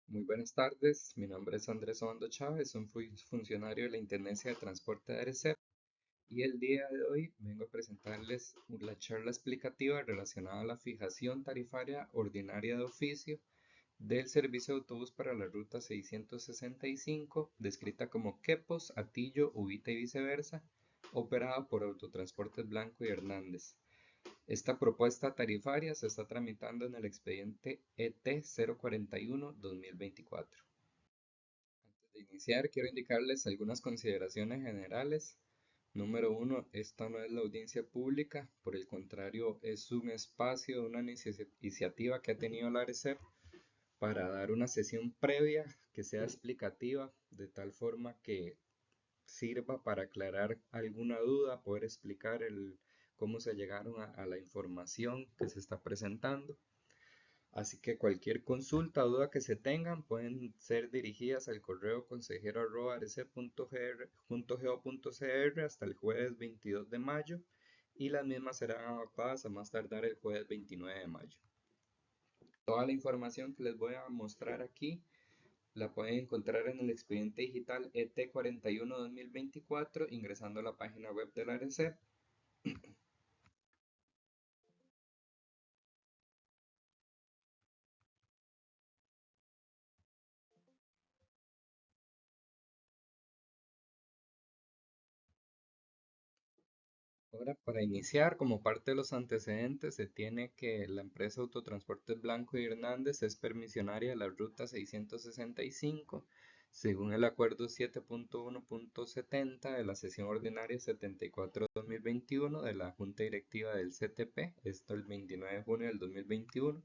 Muy buenas tardes, mi nombre es Andrés Obando Chávez, soy funcionario de la Intendencia de Transporte de Arecep y el día de hoy vengo a presentarles la charla explicativa relacionada a la fijación tarifaria ordinaria de oficio del servicio de autobús para la ruta 665, descrita como Quepos, Atillo, Ubita y viceversa, operada por Autotransportes Blanco y Hernández. Esta propuesta tarifaria se está tramitando en el expediente ET 041-2024. Antes de iniciar, quiero indicarles algunas consideraciones generales. Número uno, esta no es la audiencia pública, por el contrario, es un espacio, una iniciativa que ha tenido la ARECEP para dar una sesión previa que sea explicativa, de tal forma que sirva para aclarar alguna duda, poder explicar cómo se llegaron a la información que se está presentando. Así que cualquier consulta o duda que se tengan pueden ser dirigidas al correo consejero@arc.go.cr hasta el jueves 22 de mayo y las mismas serán agotadas a más tardar el jueves 29 de mayo. Toda la información que les voy a mostrar aquí la pueden encontrar en el expediente digital ET41-2024 ingresando a la página web de la ARECEP. Ahora, para iniciar, como parte de los antecedentes, se tiene que la empresa Autotransportes Blanco y Hernández es permisionaria de la Ruta 665, según el Acuerdo 7.1.70 de la sesión ordinaria 74-2021 de la Junta Directiva del CTP, esto el 29 de junio del 2021.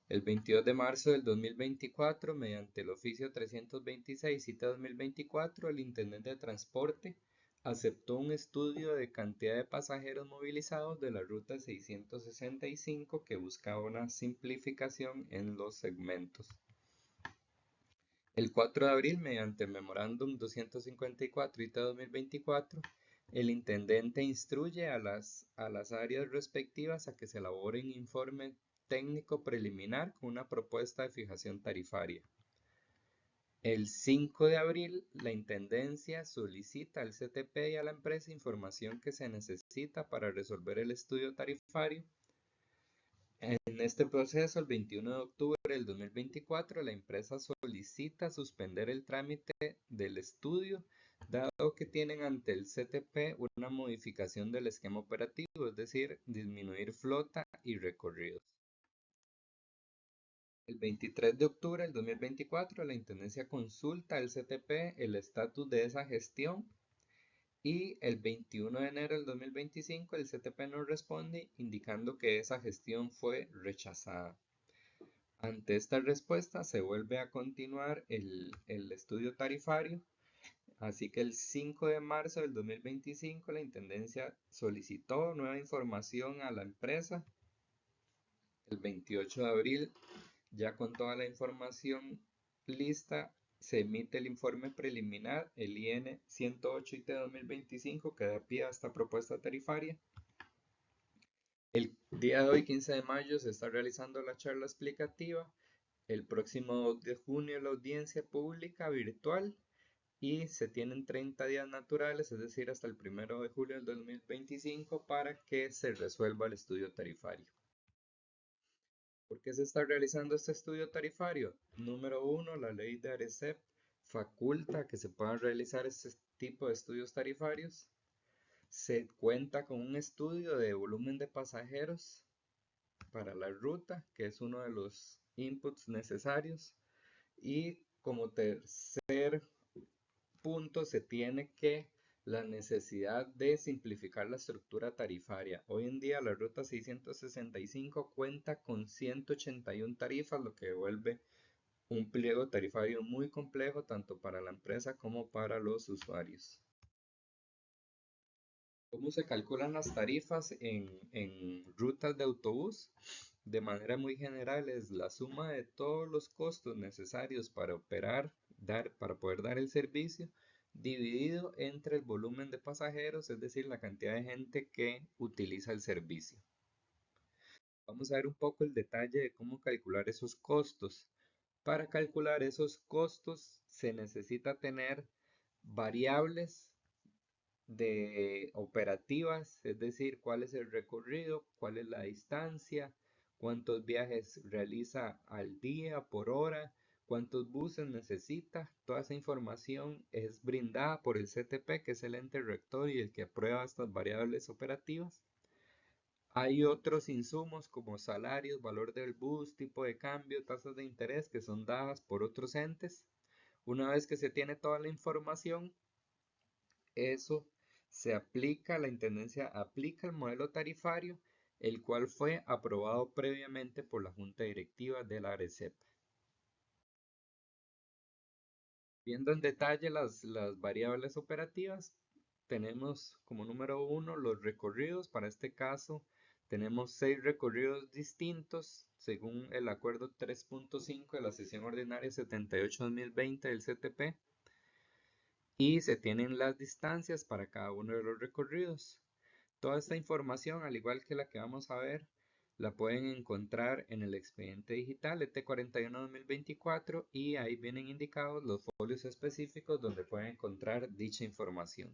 El 22 de marzo del 2024, mediante el oficio 326-2024, el Intendente de Transporte aceptó un estudio de cantidad de pasajeros movilizados de la ruta 665 que buscaba una simplificación en los segmentos. El 4 de abril, mediante el Memorándum 254 IT 2024, el Intendente instruye a las áreas respectivas a que se elabore un informe técnico preliminar con una propuesta de fijación tarifaria. El 5 de abril, la Intendencia solicita al CTP y a la empresa información que se necesita para resolver el estudio tarifario. En este proceso, el 21 de octubre del 2024, la empresa solicita suspender el trámite del estudio, dado que tienen ante el CTP una modificación del esquema operativo, es decir, disminuir flota y recorridos. El 23 de octubre del 2024, la Intendencia consulta al CTP el estatus de esa gestión y el 21 de enero del 2025 el CTP nos responde indicando que esa gestión fue rechazada. Ante esta respuesta se vuelve a continuar el estudio tarifario, así que el 5 de marzo del 2025 la Intendencia solicitó nueva información a la empresa. El 28 de abril, ya con toda la información lista, se emite el informe preliminar, el IN 108 IT 2025, que da pie a esta propuesta tarifaria. El día de hoy, 15 de mayo, se está realizando la charla explicativa. El próximo 2 de junio, la audiencia pública virtual. Y se tienen 30 días naturales, es decir, hasta el 1 de julio del 2025, para que se resuelva el estudio tarifario. ¿Por qué se está realizando este estudio tarifario? Número uno, la ley de ARECEP faculta que se puedan realizar este tipo de estudios tarifarios. Se cuenta con un estudio de volumen de pasajeros para la ruta, que es uno de los inputs necesarios. Y como tercer punto, se tiene que la necesidad de simplificar la estructura tarifaria. Hoy en día la ruta 665 cuenta con 181 tarifas, lo que vuelve un pliego tarifario muy complejo tanto para la empresa como para los usuarios. ¿Cómo se calculan las tarifas en rutas de autobús? De manera muy general es la suma de todos los costos necesarios para operar, para poder dar el servicio, dividido entre el volumen de pasajeros, es decir, la cantidad de gente que utiliza el servicio. Vamos a ver un poco el detalle de cómo calcular esos costos. Para calcular esos costos se necesita tener variables de operativas, es decir, cuál es el recorrido, cuál es la distancia, cuántos viajes realiza al día, por hora, cuántos buses necesita. Toda esa información es brindada por el CTP, que es el ente rector y el que aprueba estas variables operativas. Hay otros insumos como salarios, valor del bus, tipo de cambio, tasas de interés que son dadas por otros entes. Una vez que se tiene toda la información, eso se aplica, la intendencia aplica el modelo tarifario, el cual fue aprobado previamente por la Junta Directiva de la ARECEP. Viendo en detalle las variables operativas, tenemos como número uno los recorridos. Para este caso, tenemos 6 recorridos distintos según el acuerdo 3.5 de la sesión ordinaria 78-2020 del CTP. Y se tienen las distancias para cada uno de los recorridos. Toda esta información, al igual que la que vamos a ver, la pueden encontrar en el expediente digital ET41-2024 y ahí vienen indicados los folios específicos donde pueden encontrar dicha información.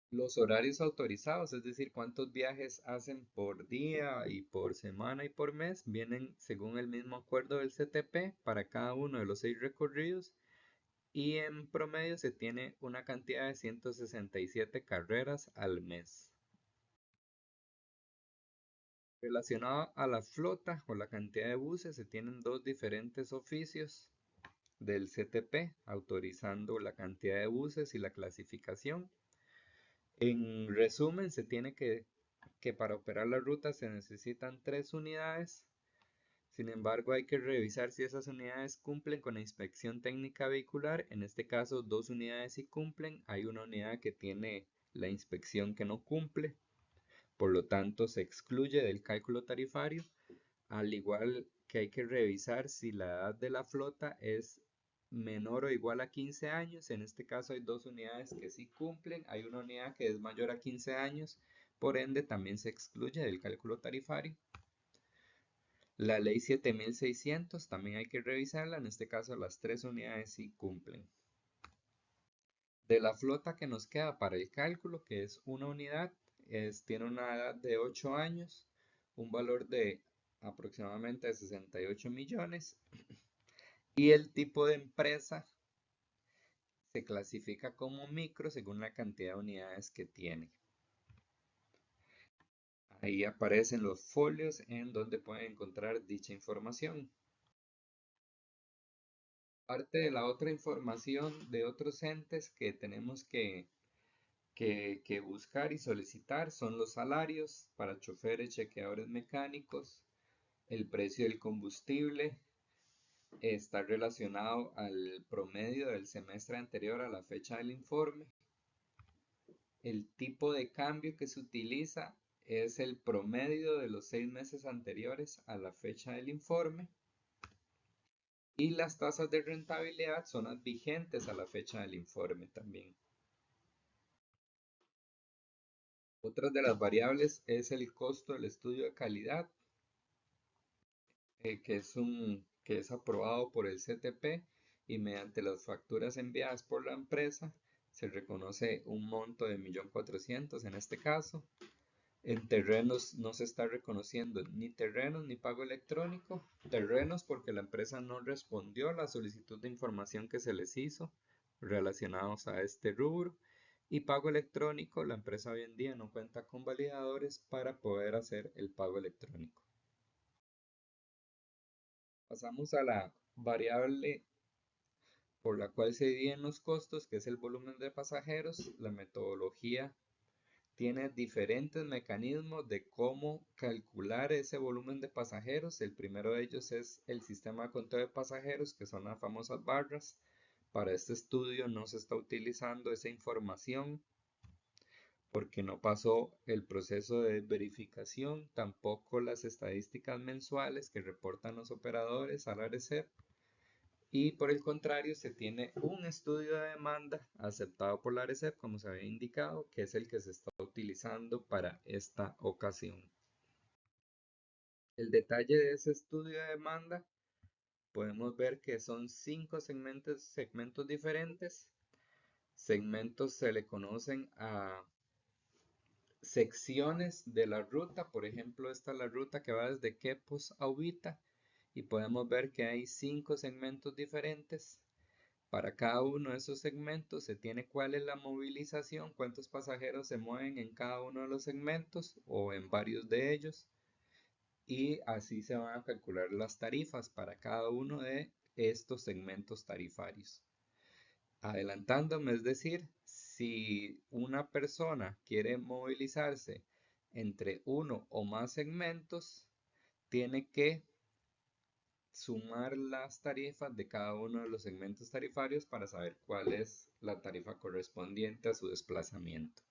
Los horarios autorizados, es decir, cuántos viajes hacen por día y por semana y por mes, vienen según el mismo acuerdo del CTP para cada uno de los 6 recorridos. Y en promedio se tiene una cantidad de 167 carreras al mes. Relacionado a la flota o la cantidad de buses, se tienen dos diferentes oficios del CTP autorizando la cantidad de buses y la clasificación. En resumen, se tiene que para operar la ruta se necesitan 3 unidades. Sin embargo, hay que revisar si esas unidades cumplen con la inspección técnica vehicular. En este caso, 2 unidades sí cumplen. Hay una unidad que tiene la inspección que no cumple. Por lo tanto, se excluye del cálculo tarifario. Al igual que hay que revisar si la edad de la flota es menor o igual a 15 años. En este caso hay 2 unidades que sí cumplen. Hay una unidad que es mayor a 15 años. Por ende, también se excluye del cálculo tarifario. La ley 7600 también hay que revisarla, en este caso las 3 unidades sí cumplen. De la flota que nos queda para el cálculo, que es una unidad, tiene una edad de 8 años, un valor de aproximadamente 68 millones y el tipo de empresa se clasifica como micro según la cantidad de unidades que tiene. Ahí aparecen los folios en donde pueden encontrar dicha información. Parte de la otra información de otros entes que tenemos que buscar y solicitar son los salarios para choferes, chequeadores mecánicos, el precio del combustible está relacionado al promedio del semestre anterior a la fecha del informe. El tipo de cambio que se utiliza es el promedio de los 6 meses anteriores a la fecha del informe. Y las tasas de rentabilidad son las vigentes a la fecha del informe también. Otra de las variables es el costo del estudio de calidad, que es aprobado por el CTP y mediante las facturas enviadas por la empresa se reconoce un monto de 1.400.000 en este caso. En terrenos no se está reconociendo ni terrenos ni pago electrónico. Terrenos porque la empresa no respondió a la solicitud de información que se les hizo relacionados a este rubro. Y pago electrónico, la empresa hoy en día no cuenta con validadores para poder hacer el pago electrónico. Pasamos a la variable por la cual se dividen los costos, que es el volumen de pasajeros. La metodología tiene diferentes mecanismos de cómo calcular ese volumen de pasajeros. El primero de ellos es el sistema de conteo de pasajeros, que son las famosas barras. Para este estudio no se está utilizando esa información porque no pasó el proceso de verificación, tampoco las estadísticas mensuales que reportan los operadores al ARECEP. Y por el contrario, se tiene un estudio de demanda aceptado por la ARECEP, como se había indicado, que es el que se está utilizando para esta ocasión. El detalle de ese estudio de demanda, podemos ver que son 5 segmentos diferentes. Segmentos se le conocen a secciones de la ruta. Por ejemplo, esta es la ruta que va desde Quepos a Ubita y podemos ver que hay 5 segmentos diferentes. Para cada uno de esos segmentos se tiene cuál es la movilización, cuántos pasajeros se mueven en cada uno de los segmentos o en varios de ellos, y así se van a calcular las tarifas para cada uno de estos segmentos tarifarios. Adelantándome, es decir, si una persona quiere movilizarse entre uno o más segmentos, tiene que sumar las tarifas de cada uno de los segmentos tarifarios para saber cuál es la tarifa correspondiente a su desplazamiento.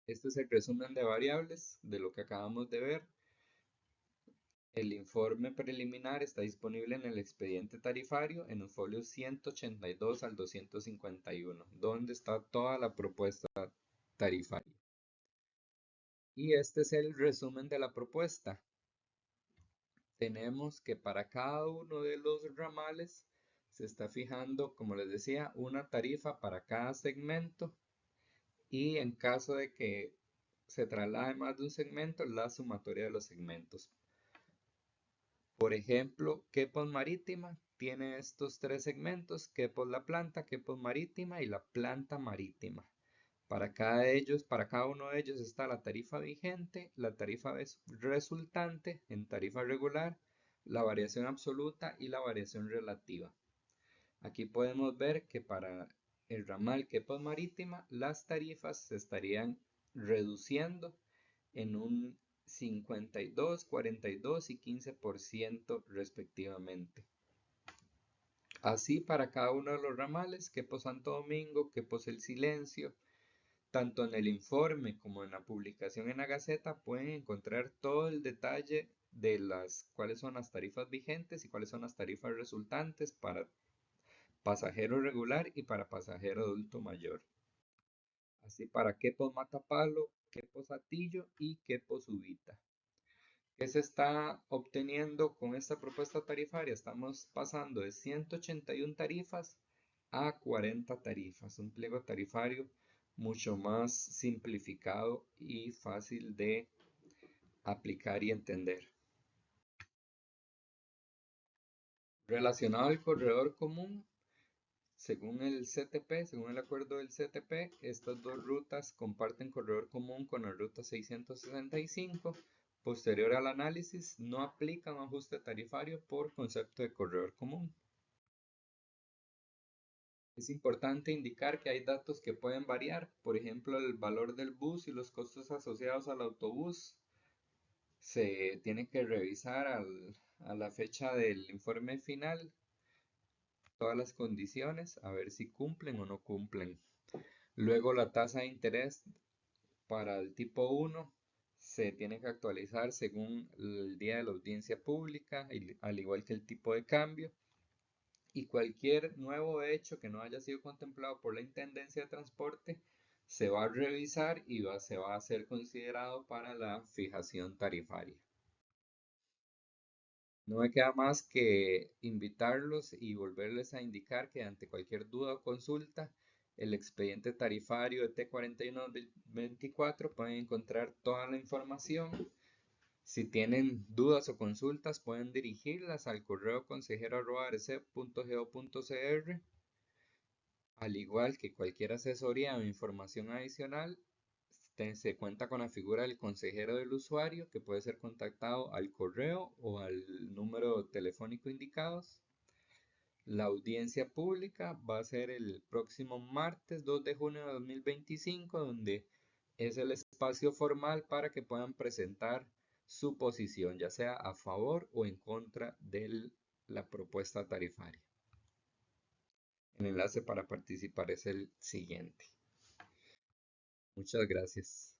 Este es el resumen de variables de lo que acabamos de ver. El informe preliminar está disponible en el expediente tarifario en los folios 182 al 251, donde está toda la propuesta tarifaria. Y este es el resumen de la propuesta. Tenemos que para cada uno de los ramales se está fijando, como les decía, una tarifa para cada segmento, y en caso de que se traslade más de un segmento, la sumatoria de los segmentos. Por ejemplo, Quepos Marítima tiene estos 3 segmentos: Quepos La Planta, Quepos Marítima y La Planta Marítima. Para cada uno de ellos está la tarifa vigente, la tarifa resultante en tarifa regular, la variación absoluta y la variación relativa. Aquí podemos ver que para el ramal Quepos Marítima las tarifas se estarían reduciendo en un 52, 42 y 15% respectivamente. Así para cada uno de los ramales, Quepos Santo Domingo, Quepos El Silencio. Tanto en el informe como en la publicación en la Gaceta pueden encontrar todo el detalle de cuáles son las tarifas vigentes y cuáles son las tarifas resultantes para pasajero regular y para pasajero adulto mayor. Así para Quepos Matapalo, Quepos Atillo y Quepos Ubita. ¿Qué se está obteniendo con esta propuesta tarifaria? Estamos pasando de 181 tarifas a 40 tarifas, un pliego tarifario mucho más simplificado y fácil de aplicar y entender. Relacionado al corredor común, según el CTP, según el acuerdo del CTP, estas dos rutas comparten corredor común con la ruta 665. Posterior al análisis, no aplica un ajuste tarifario por concepto de corredor común. Es importante indicar que hay datos que pueden variar, por ejemplo, el valor del bus y los costos asociados al autobús. Se tiene que revisar a la fecha del informe final todas las condiciones, a ver si cumplen o no cumplen. Luego la tasa de interés para el tipo 1 se tiene que actualizar según el día de la audiencia pública, al igual que el tipo de cambio. Y cualquier nuevo hecho que no haya sido contemplado por la Intendencia de Transporte se va a revisar y se va a ser considerado para la fijación tarifaria. No me queda más que invitarlos y volverles a indicar que ante cualquier duda o consulta, el expediente tarifario de T41-24 pueden encontrar toda la información. Si tienen dudas o consultas, pueden dirigirlas al correo consejero@arcep.go.cr. Al igual que cualquier asesoría o información adicional, se cuenta con la figura del consejero del usuario, que puede ser contactado al correo o al número telefónico indicados. La audiencia pública va a ser el próximo martes 2 de junio de 2025, donde es el espacio formal para que puedan presentar su posición, ya sea a favor o en contra de la propuesta tarifaria. El enlace para participar es el siguiente. Muchas gracias.